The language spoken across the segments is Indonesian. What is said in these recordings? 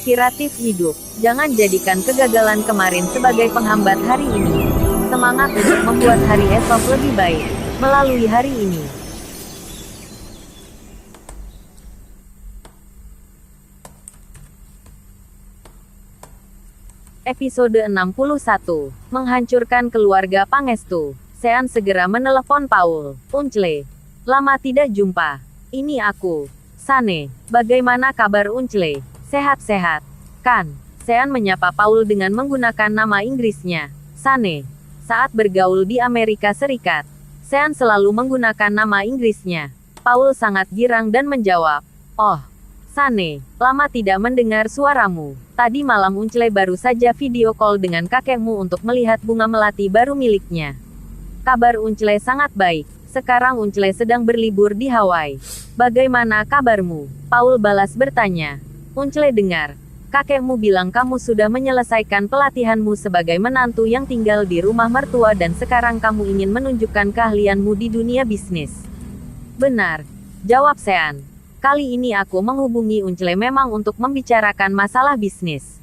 Inspiratif hidup. Jangan jadikan kegagalan kemarin sebagai penghambat hari ini. Semangat untuk membuat hari esok lebih baik melalui hari ini. Episode 61. Menghancurkan keluarga Pangestu. Sean segera menelepon Paul. Unchle. Lama tidak jumpa. Ini aku. Sane. Bagaimana kabar Unchle? Sehat-sehat, kan? Sean menyapa Paul dengan menggunakan nama Inggrisnya, Sane. Saat bergaul di Amerika Serikat, Sean selalu menggunakan nama Inggrisnya. Paul sangat girang dan menjawab, "Oh, Sane, lama tidak mendengar suaramu. Tadi malam Unchle baru saja video call dengan kakekmu untuk melihat bunga melati baru miliknya." Kabar Unchle sangat baik. Sekarang Unchle sedang berlibur di Hawaii. Bagaimana kabarmu? Paul balas bertanya. Unchle dengar, kakekmu bilang kamu sudah menyelesaikan pelatihanmu sebagai menantu yang tinggal di rumah mertua dan sekarang kamu ingin menunjukkan keahlianmu di dunia bisnis. Benar, jawab Sean. Kali ini aku menghubungi Unchle memang untuk membicarakan masalah bisnis.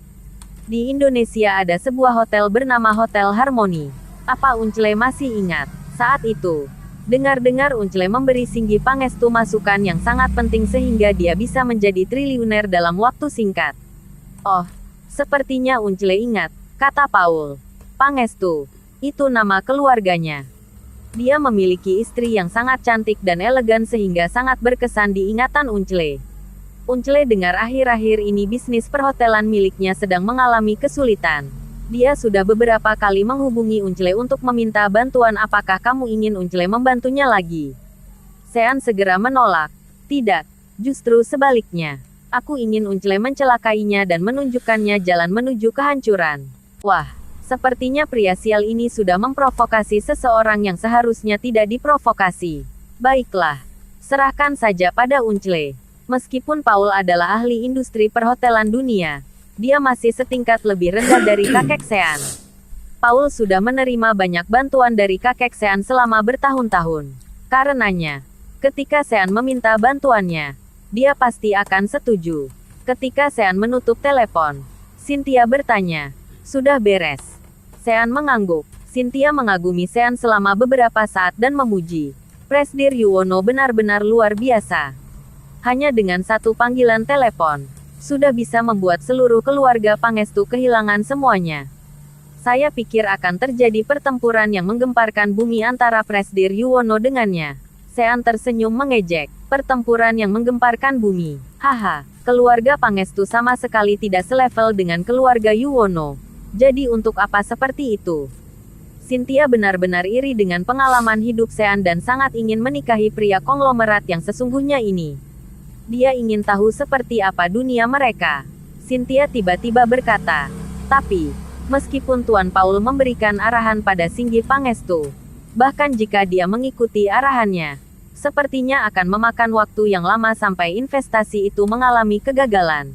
Di Indonesia ada sebuah hotel bernama Hotel Harmony. Apa Unchle masih ingat? Saat itu, dengar-dengar Unchle memberi Singgi Pangestu masukan yang sangat penting sehingga dia bisa menjadi triliuner dalam waktu singkat. Oh, sepertinya Unchle ingat, kata Paul. Pangestu, itu nama keluarganya. Dia memiliki istri yang sangat cantik dan elegan sehingga sangat berkesan di ingatan Unchle. Unchle dengar akhir-akhir ini bisnis perhotelan miliknya sedang mengalami kesulitan. Dia sudah beberapa kali menghubungi Unchle untuk meminta bantuan. Apakah kamu ingin Unchle membantunya lagi? Sean segera menolak. Tidak, justru sebaliknya. Aku ingin Unchle mencelakainya dan menunjukkannya jalan menuju kehancuran. Wah, sepertinya pria sial ini sudah memprovokasi seseorang yang seharusnya tidak diprovokasi. Baiklah, serahkan saja pada Unchle. Meskipun Paul adalah ahli industri perhotelan dunia, dia masih setingkat lebih rendah dari kakek Sean. Paul sudah menerima banyak bantuan dari kakek Sean selama bertahun-tahun. Karenanya, ketika Sean meminta bantuannya, dia pasti akan setuju. Ketika Sean menutup telepon, Cynthia bertanya, "Sudah beres?" Sean mengangguk. Cynthia mengagumi Sean selama beberapa saat dan memuji. Presdir Yuwono benar-benar luar biasa. Hanya dengan satu panggilan telepon, sudah bisa membuat seluruh keluarga Pangestu kehilangan semuanya. Saya pikir akan terjadi pertempuran yang menggemparkan bumi antara Presdir Yuwono dengannya. Sean tersenyum mengejek. Pertempuran yang menggemparkan bumi. Haha, keluarga Pangestu sama sekali tidak selevel dengan keluarga Yuwono. Jadi untuk apa seperti itu? Cynthia benar-benar iri dengan pengalaman hidup Sean dan sangat ingin menikahi pria konglomerat yang sesungguhnya ini. Dia ingin tahu seperti apa dunia mereka. Cynthia tiba-tiba berkata, "Tapi, meskipun Tuan Paul memberikan arahan pada Singgi Pangestu, bahkan jika dia mengikuti arahannya, sepertinya akan memakan waktu yang lama sampai investasi itu mengalami kegagalan.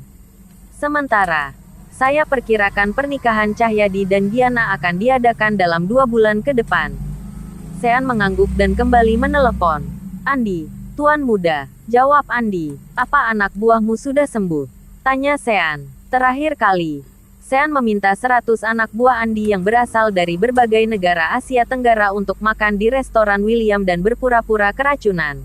Sementara, saya perkirakan pernikahan Cahyadi dan Giana akan diadakan dalam 2 bulan ke depan." Sean mengangguk dan kembali menelepon. "Andi, Tuan Muda," jawab Andi. "Apa anak buahmu sudah sembuh?" tanya Sean. Terakhir kali, Sean meminta 100 anak buah Andi yang berasal dari berbagai negara Asia Tenggara untuk makan di restoran William dan berpura-pura keracunan.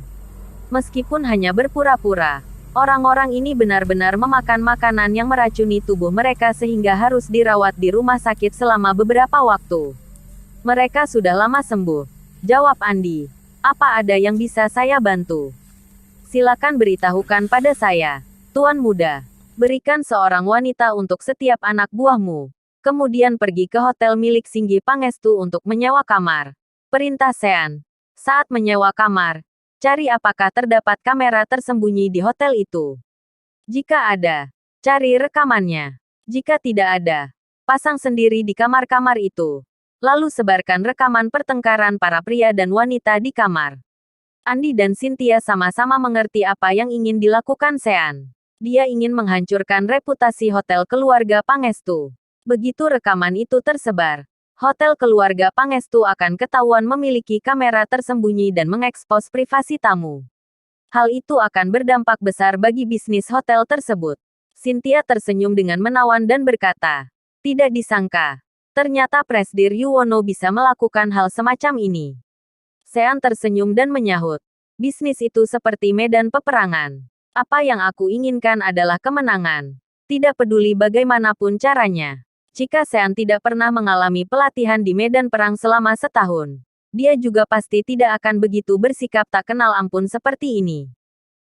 Meskipun hanya berpura-pura, orang-orang ini benar-benar memakan makanan yang meracuni tubuh mereka sehingga harus dirawat di rumah sakit selama beberapa waktu. "Mereka sudah lama sembuh," jawab Andi. "Apa ada yang bisa saya bantu? Silakan beritahukan pada saya, Tuan Muda. Berikan seorang wanita untuk setiap anak buahmu. Kemudian pergi ke hotel milik Singgi Pangestu untuk menyewa kamar," perintah Sean. "Saat menyewa kamar, cari apakah terdapat kamera tersembunyi di hotel itu. Jika ada, cari rekamannya. Jika tidak ada, pasang sendiri di kamar-kamar itu. Lalu sebarkan rekaman pertengkaran para pria dan wanita di kamar." Andi dan Cynthia sama-sama mengerti apa yang ingin dilakukan Sean. Dia ingin menghancurkan reputasi hotel keluarga Pangestu. Begitu rekaman itu tersebar, hotel keluarga Pangestu akan ketahuan memiliki kamera tersembunyi dan mengekspos privasi tamu. Hal itu akan berdampak besar bagi bisnis hotel tersebut. Cynthia tersenyum dengan menawan dan berkata, tidak disangka. Ternyata Presdir Yuwono bisa melakukan hal semacam ini. Sean tersenyum dan menyahut. Bisnis itu seperti medan peperangan. Apa yang aku inginkan adalah kemenangan. Tidak peduli bagaimanapun caranya. Jika Sean tidak pernah mengalami pelatihan di medan perang selama setahun, dia juga pasti tidak akan begitu bersikap tak kenal ampun seperti ini.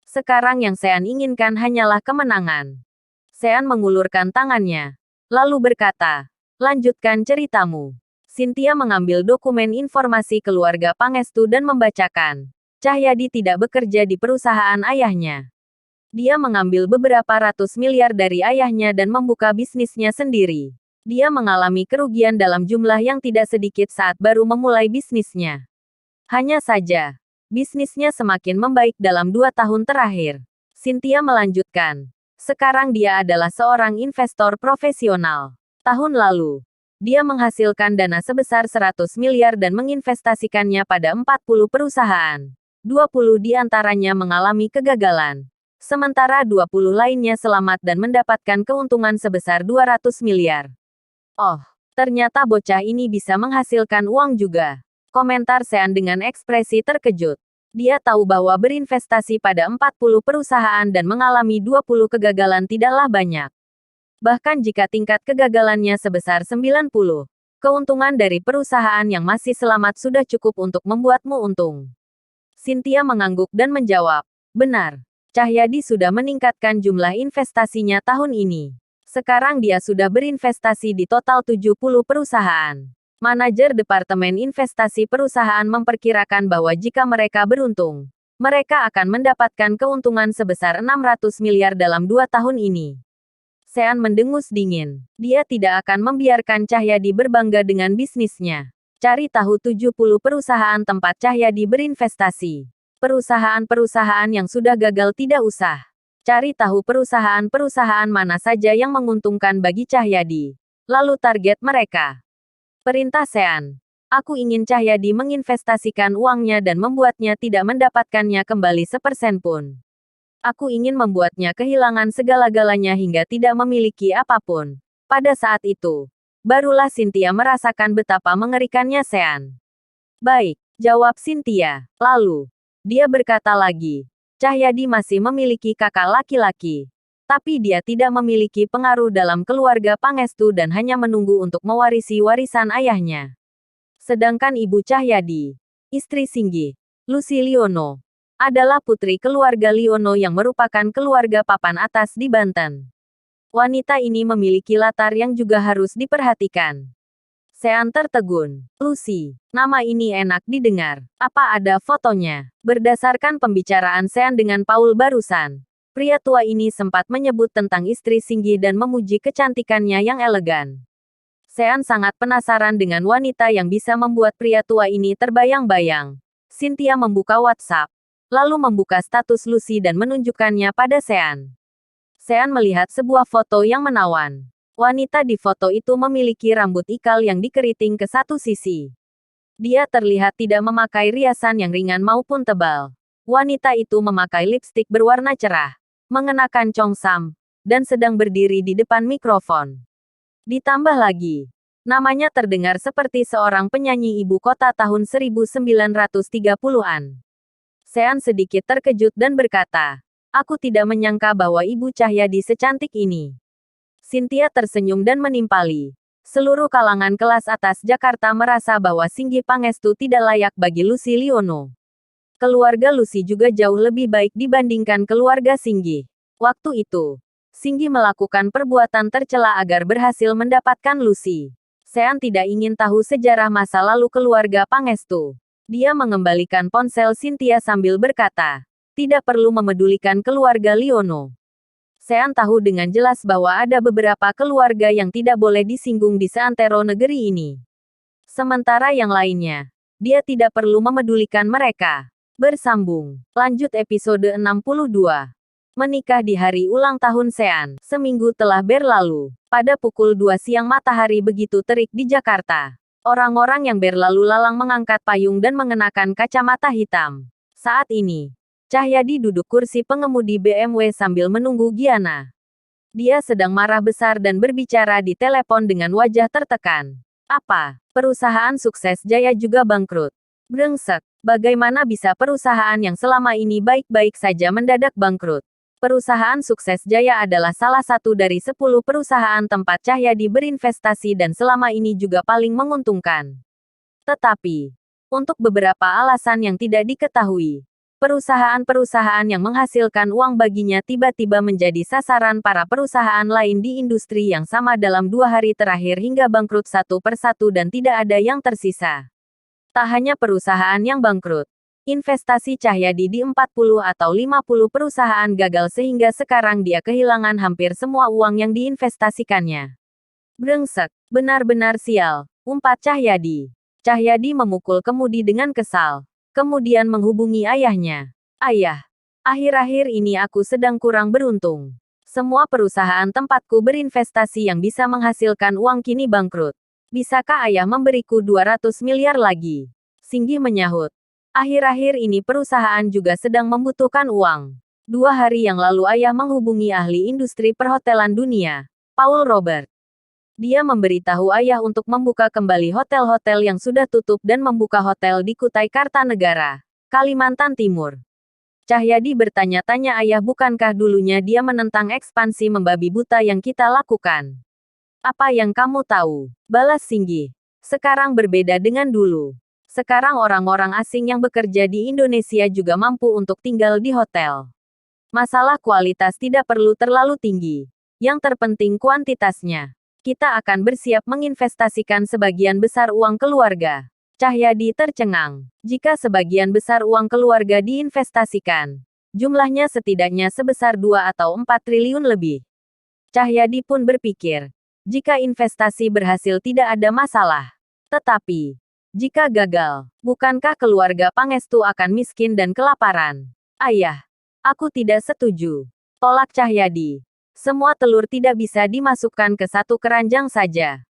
Sekarang yang Sean inginkan hanyalah kemenangan. Sean mengulurkan tangannya, lalu berkata, lanjutkan ceritamu. Cynthia mengambil dokumen informasi keluarga Pangestu dan membacakan. Cahyadi tidak bekerja di perusahaan ayahnya. Dia mengambil beberapa ratus miliar dari ayahnya dan membuka bisnisnya sendiri. Dia mengalami kerugian dalam jumlah yang tidak sedikit saat baru memulai bisnisnya. Hanya saja, bisnisnya semakin membaik dalam 2 tahun terakhir. Cynthia melanjutkan. Sekarang dia adalah seorang investor profesional. Tahun lalu, dia menghasilkan dana sebesar 100 miliar dan menginvestasikannya pada 40 perusahaan. 20 di antaranya mengalami kegagalan. Sementara 20 lainnya selamat dan mendapatkan keuntungan sebesar 200 miliar. Oh, ternyata bocah ini bisa menghasilkan uang juga. Komentar Sean dengan ekspresi terkejut. Dia tahu bahwa berinvestasi pada 40 perusahaan dan mengalami 20 kegagalan tidaklah banyak. Bahkan jika tingkat kegagalannya sebesar 90, keuntungan dari perusahaan yang masih selamat sudah cukup untuk membuatmu untung. Cynthia mengangguk dan menjawab, benar. Cahyadi sudah meningkatkan jumlah investasinya tahun ini. Sekarang dia sudah berinvestasi di total 70 perusahaan. Manajer Departemen Investasi Perusahaan memperkirakan bahwa jika mereka beruntung, mereka akan mendapatkan keuntungan sebesar 600 miliar dalam 2 tahun ini. Sean mendengus dingin. Dia tidak akan membiarkan Cahyadi berbangga dengan bisnisnya. Cari tahu 70 perusahaan tempat Cahyadi berinvestasi. Perusahaan-perusahaan yang sudah gagal tidak usah. Cari tahu perusahaan-perusahaan mana saja yang menguntungkan bagi Cahyadi. Lalu target mereka. Perintah Sean. Aku ingin Cahyadi menginvestasikan uangnya dan membuatnya tidak mendapatkannya kembali sepersen pun. Aku ingin membuatnya kehilangan segala-galanya hingga tidak memiliki apapun. Pada saat itu, barulah Cynthia merasakan betapa mengerikannya Sean. Baik, jawab Cynthia. Lalu, dia berkata lagi. Cahyadi masih memiliki kakak laki-laki. Tapi dia tidak memiliki pengaruh dalam keluarga Pangestu dan hanya menunggu untuk mewarisi warisan ayahnya. Sedangkan ibu Cahyadi, istri Singgi, Lucy Liono, adalah putri keluarga Liono yang merupakan keluarga papan atas di Banten. Wanita ini memiliki latar yang juga harus diperhatikan. Sean tertegun. Lucy, nama ini enak didengar. Apa ada fotonya? Berdasarkan pembicaraan Sean dengan Paul barusan, pria tua ini sempat menyebut tentang istri Singgi dan memuji kecantikannya yang elegan. Sean sangat penasaran dengan wanita yang bisa membuat pria tua ini terbayang-bayang. Cynthia membuka WhatsApp, lalu membuka status Lucy dan menunjukkannya pada Sean. Sean melihat sebuah foto yang menawan. Wanita di foto itu memiliki rambut ikal yang dikeriting ke satu sisi. Dia terlihat tidak memakai riasan yang ringan maupun tebal. Wanita itu memakai lipstik berwarna cerah, mengenakan congsam, dan sedang berdiri di depan mikrofon. Ditambah lagi, namanya terdengar seperti seorang penyanyi ibu kota tahun 1930-an. Sean sedikit terkejut dan berkata, aku tidak menyangka bahwa ibu Cahyadi secantik ini. Cynthia tersenyum dan menimpali. Seluruh kalangan kelas atas Jakarta merasa bahwa Singgi Pangestu tidak layak bagi Lucy Liono. Keluarga Lucy juga jauh lebih baik dibandingkan keluarga Singgi. Waktu itu, Singgi melakukan perbuatan tercela agar berhasil mendapatkan Lucy. Sean tidak ingin tahu sejarah masa lalu keluarga Pangestu. Dia mengembalikan ponsel Cynthia sambil berkata, tidak perlu memedulikan keluarga Liono. Sean tahu dengan jelas bahwa ada beberapa keluarga yang tidak boleh disinggung di seantero negeri ini. Sementara yang lainnya, dia tidak perlu memedulikan mereka. Bersambung. Lanjut episode 62. Menikah di hari ulang tahun Sean. Seminggu telah berlalu. Pada pukul 2 siang matahari begitu terik di Jakarta. Orang-orang yang berlalu lalang mengangkat payung dan mengenakan kacamata hitam. Saat ini, Cahyadi duduk kursi pengemudi BMW sambil menunggu Giana. Dia sedang marah besar dan berbicara di telepon dengan wajah tertekan. Apa? Perusahaan sukses Jaya juga bangkrut. Brengsek. Bagaimana bisa perusahaan yang selama ini baik-baik saja mendadak bangkrut? Perusahaan sukses Jaya adalah salah satu dari 10 perusahaan tempat Cahyadi berinvestasi dan selama ini juga paling menguntungkan. Tetapi, untuk beberapa alasan yang tidak diketahui, perusahaan-perusahaan yang menghasilkan uang baginya tiba-tiba menjadi sasaran para perusahaan lain di industri yang sama dalam 2 hari terakhir hingga bangkrut satu persatu dan tidak ada yang tersisa. Tak hanya perusahaan yang bangkrut, investasi Cahyadi di 40 atau 50 perusahaan gagal sehingga sekarang dia kehilangan hampir semua uang yang diinvestasikannya. Brengsek, benar-benar sial, umpat Cahyadi. Cahyadi memukul kemudi dengan kesal. Kemudian menghubungi ayahnya. Ayah, akhir-akhir ini aku sedang kurang beruntung. Semua perusahaan tempatku berinvestasi yang bisa menghasilkan uang kini bangkrut. Bisakah ayah memberiku 200 miliar lagi? Singgi menyahut. Akhir-akhir ini perusahaan juga sedang membutuhkan uang. 2 hari yang lalu ayah menghubungi ahli industri perhotelan dunia, Paul Robert. Dia memberitahu ayah untuk membuka kembali hotel-hotel yang sudah tutup dan membuka hotel di Kutai Kartanegara, Kalimantan Timur. Cahyadi bertanya-tanya ayah bukankah dulunya dia menentang ekspansi membabi buta yang kita lakukan? Apa yang kamu tahu? Balas Singgi. Sekarang berbeda dengan dulu. Sekarang orang-orang asing yang bekerja di Indonesia juga mampu untuk tinggal di hotel. Masalah kualitas tidak perlu terlalu tinggi. Yang terpenting kuantitasnya. Kita akan bersiap menginvestasikan sebagian besar uang keluarga. Cahyadi tercengang. Jika sebagian besar uang keluarga diinvestasikan, jumlahnya setidaknya sebesar 2 atau 4 triliun lebih. Cahyadi pun berpikir, jika investasi berhasil tidak ada masalah. Tetapi, jika gagal, bukankah keluarga Pangestu akan miskin dan kelaparan? Ayah, aku tidak setuju. Tolak Cahyadi. Semua telur tidak bisa dimasukkan ke satu keranjang saja.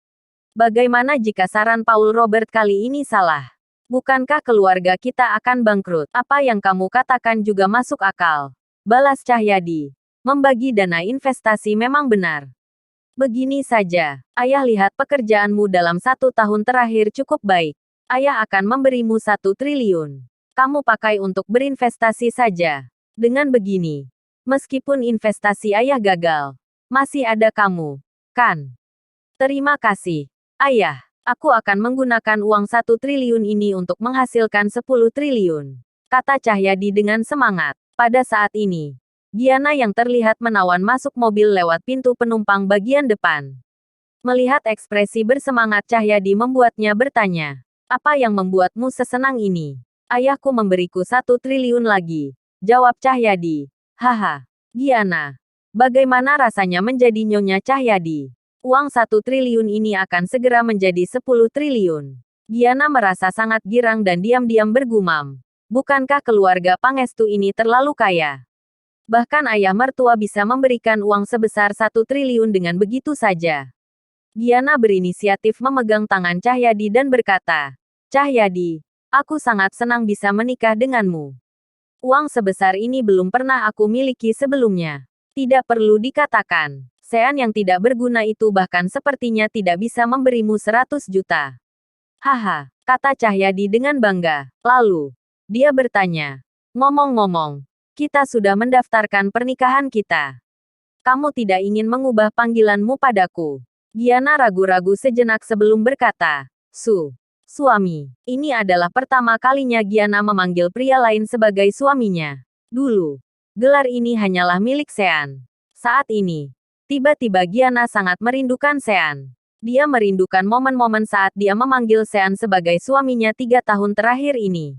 Bagaimana jika saran Paul Robert kali ini salah? Bukankah keluarga kita akan bangkrut? Apa yang kamu katakan juga masuk akal. Balas Cahyadi. Membagi dana investasi memang benar. Begini saja, ayah lihat pekerjaanmu dalam 1 tahun terakhir cukup baik. Ayah akan memberimu 1 triliun. Kamu pakai untuk berinvestasi saja. Dengan begini, meskipun investasi ayah gagal, masih ada kamu, kan? Terima kasih, ayah. Aku akan menggunakan uang 1 triliun ini untuk menghasilkan 10 triliun. Kata Cahyadi dengan semangat. Pada saat ini, Giana yang terlihat menawan masuk mobil lewat pintu penumpang bagian depan. Melihat ekspresi bersemangat Cahyadi membuatnya bertanya, apa yang membuatmu sesenang ini? Ayahku memberiku 1 triliun lagi. Jawab Cahyadi. Haha, Giana. Bagaimana rasanya menjadi Nyonya Cahyadi? Uang 1 triliun ini akan segera menjadi 10 triliun. Giana merasa sangat girang dan diam-diam bergumam. Bukankah keluarga Pangestu ini terlalu kaya? Bahkan ayah mertua bisa memberikan uang sebesar 1 triliun dengan begitu saja. Giana berinisiatif memegang tangan Cahyadi dan berkata, Cahyadi, aku sangat senang bisa menikah denganmu. Uang sebesar ini belum pernah aku miliki sebelumnya. Tidak perlu dikatakan, Sean yang tidak berguna itu bahkan sepertinya tidak bisa memberimu 100 juta. Haha, kata Cahyadi dengan bangga. Lalu, dia bertanya, ngomong-ngomong, kita sudah mendaftarkan pernikahan kita. Kamu tidak ingin mengubah panggilanmu padaku? Giana ragu-ragu sejenak sebelum berkata, Suami, ini adalah pertama kalinya Giana memanggil pria lain sebagai suaminya. Dulu, gelar ini hanyalah milik Sean. Saat ini, tiba-tiba Giana sangat merindukan Sean. Dia merindukan momen-momen saat dia memanggil Sean sebagai suaminya 3 tahun terakhir ini.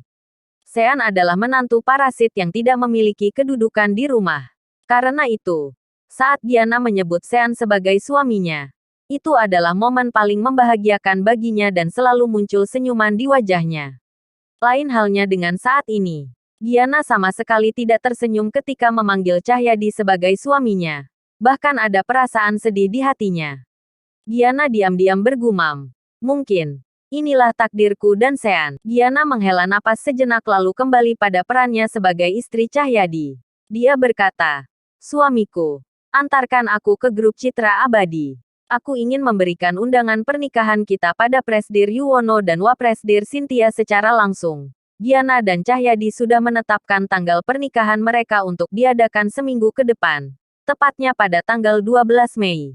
Sean adalah menantu parasit yang tidak memiliki kedudukan di rumah. Karena itu, saat Giana menyebut Sean sebagai suaminya, itu adalah momen paling membahagiakan baginya dan selalu muncul senyuman di wajahnya. Lain halnya dengan saat ini. Giana sama sekali tidak tersenyum ketika memanggil Cahyadi sebagai suaminya. Bahkan ada perasaan sedih di hatinya. Giana diam-diam bergumam. Mungkin, inilah takdirku dan Sean. Giana menghela napas sejenak lalu kembali pada perannya sebagai istri Cahyadi. Dia berkata, suamiku, Antarkan aku ke grup Citra Abadi. Aku ingin memberikan undangan pernikahan kita pada Presdir Yuwono dan Wapresdir Cynthia secara langsung. Giana dan Cahyadi sudah menetapkan tanggal pernikahan mereka untuk diadakan seminggu ke depan. Tepatnya pada tanggal 12 Mei.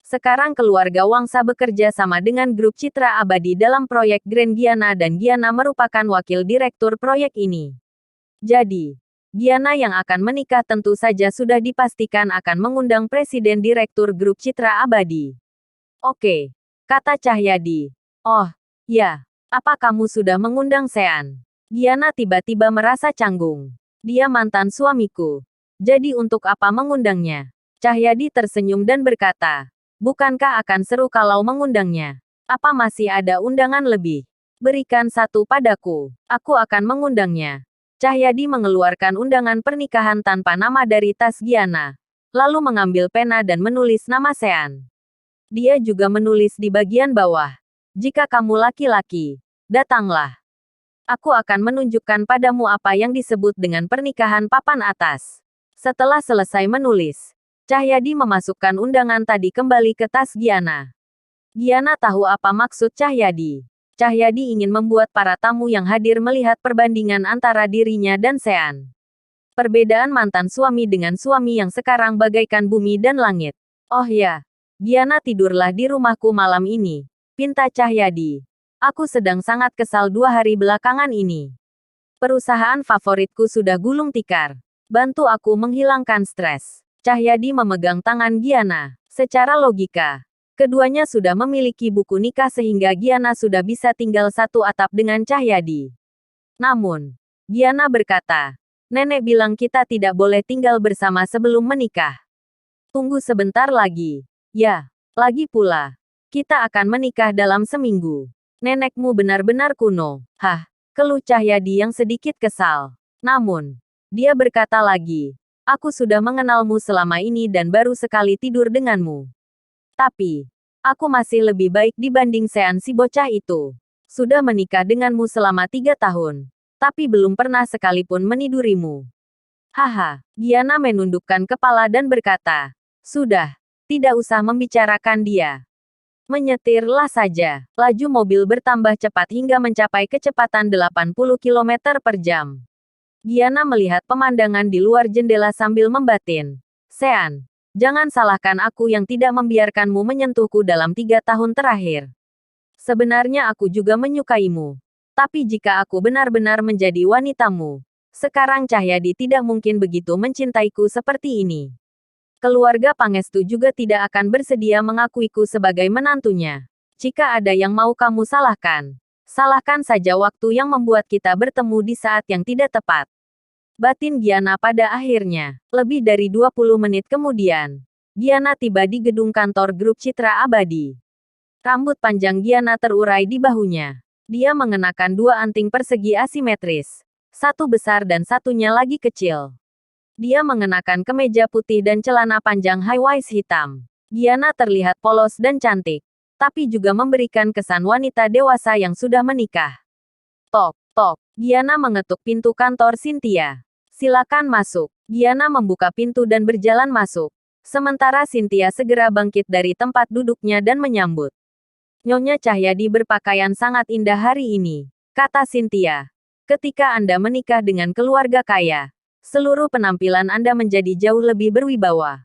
Sekarang keluarga Wangsa bekerja sama dengan grup Citra Abadi dalam proyek Grand Giana dan Giana merupakan wakil direktur proyek ini. Jadi, Giana yang akan menikah tentu saja sudah dipastikan akan mengundang Presiden Direktur Grup Citra Abadi. Oke, kata Cahyadi. Oh, ya, apa kamu sudah mengundang Sean? Giana tiba-tiba merasa canggung. Dia mantan suamiku. Jadi untuk apa mengundangnya? Cahyadi tersenyum dan berkata, bukankah akan seru kalau mengundangnya? Apa masih ada undangan lebih? Berikan satu padaku. Aku akan mengundangnya. Cahyadi mengeluarkan undangan pernikahan tanpa nama dari tas Giana. Lalu mengambil pena dan menulis nama Sean. Dia juga menulis di bagian bawah. Jika kamu laki-laki, datanglah. Aku akan menunjukkan padamu apa yang disebut dengan pernikahan papan atas. Setelah selesai menulis, Cahyadi memasukkan undangan tadi kembali ke tas Giana. Giana tahu apa maksud Cahyadi. Cahyadi ingin membuat para tamu yang hadir melihat perbandingan antara dirinya dan Sean. Perbedaan mantan suami dengan suami yang sekarang bagaikan bumi dan langit. Oh ya, Giana tidurlah di rumahku malam ini, pinta Cahyadi. Aku sedang sangat kesal 2 hari belakangan ini. Perusahaan favoritku sudah gulung tikar. Bantu aku menghilangkan stres. Cahyadi memegang tangan Giana. Secara logika, keduanya sudah memiliki buku nikah sehingga Giana sudah bisa tinggal satu atap dengan Cahyadi. Namun, Giana berkata, nenek bilang kita tidak boleh tinggal bersama sebelum menikah. Tunggu sebentar lagi. Ya, lagi pula. Kita akan menikah dalam seminggu. Nenekmu benar-benar kuno. Hah, keluh Cahyadi yang sedikit kesal. Namun, dia berkata lagi, aku sudah mengenalmu selama ini dan baru sekali tidur denganmu. Tapi, aku masih lebih baik dibanding Sean si bocah itu. Sudah menikah denganmu selama 3 tahun. Tapi belum pernah sekalipun menidurimu. Haha, Giana menundukkan kepala dan berkata, sudah, tidak usah membicarakan dia. Menyetirlah saja. Laju mobil bertambah cepat hingga mencapai kecepatan 80 km per jam. Giana melihat pemandangan di luar jendela sambil membatin. Sean, jangan salahkan aku yang tidak membiarkanmu menyentuhku dalam 3 tahun terakhir. Sebenarnya aku juga menyukaimu. Tapi jika aku benar-benar menjadi wanitamu, sekarang Cahyadi tidak mungkin begitu mencintaiku seperti ini. Keluarga Pangestu juga tidak akan bersedia mengakuiku sebagai menantunya. Jika ada yang mau kamu salahkan, salahkan saja waktu yang membuat kita bertemu di saat yang tidak tepat. Batin Giana pada akhirnya. Lebih dari 20 menit kemudian, Giana tiba di gedung kantor grup Citra Abadi. Rambut panjang Giana terurai di bahunya. Dia mengenakan 2 anting persegi asimetris. Satu besar dan satunya lagi kecil. Dia mengenakan kemeja putih dan celana panjang high-waist hitam. Giana terlihat polos dan cantik, tapi juga memberikan kesan wanita dewasa yang sudah menikah. Tok, tok. Giana mengetuk pintu kantor Cynthia. Silakan masuk. Giana membuka pintu dan berjalan masuk. Sementara Cynthia segera bangkit dari tempat duduknya dan menyambut. Nyonya Cahyadi berpakaian sangat indah hari ini, kata Cynthia. Ketika Anda menikah dengan keluarga kaya, seluruh penampilan Anda menjadi jauh lebih berwibawa.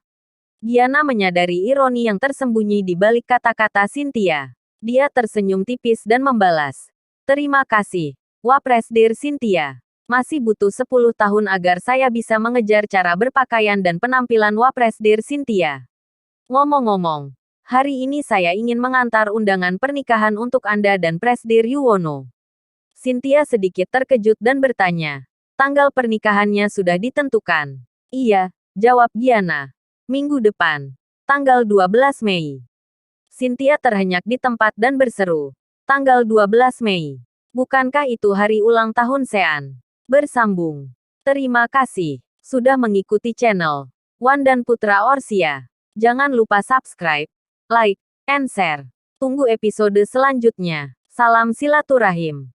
Giana menyadari ironi yang tersembunyi di balik kata-kata Cynthia. Dia tersenyum tipis dan membalas. Terima kasih, Wapresdir Cynthia. Masih butuh 10 tahun agar saya bisa mengejar cara berpakaian dan penampilan Wapresdir Cynthia. Ngomong-ngomong, hari ini saya ingin mengantar undangan pernikahan untuk Anda dan Presdir Yuwono. Cynthia sedikit terkejut dan bertanya. Tanggal pernikahannya sudah ditentukan. Iya, jawab Giana. Minggu depan. Tanggal 12 Mei. Cynthia terhenyak di tempat dan berseru. Tanggal 12 Mei. Bukankah itu hari ulang tahun Sean? Bersambung. Terima kasih. Sudah mengikuti channel Wan dan Putra Orsia. Jangan lupa subscribe, like, and share. Tunggu episode selanjutnya. Salam silaturahim.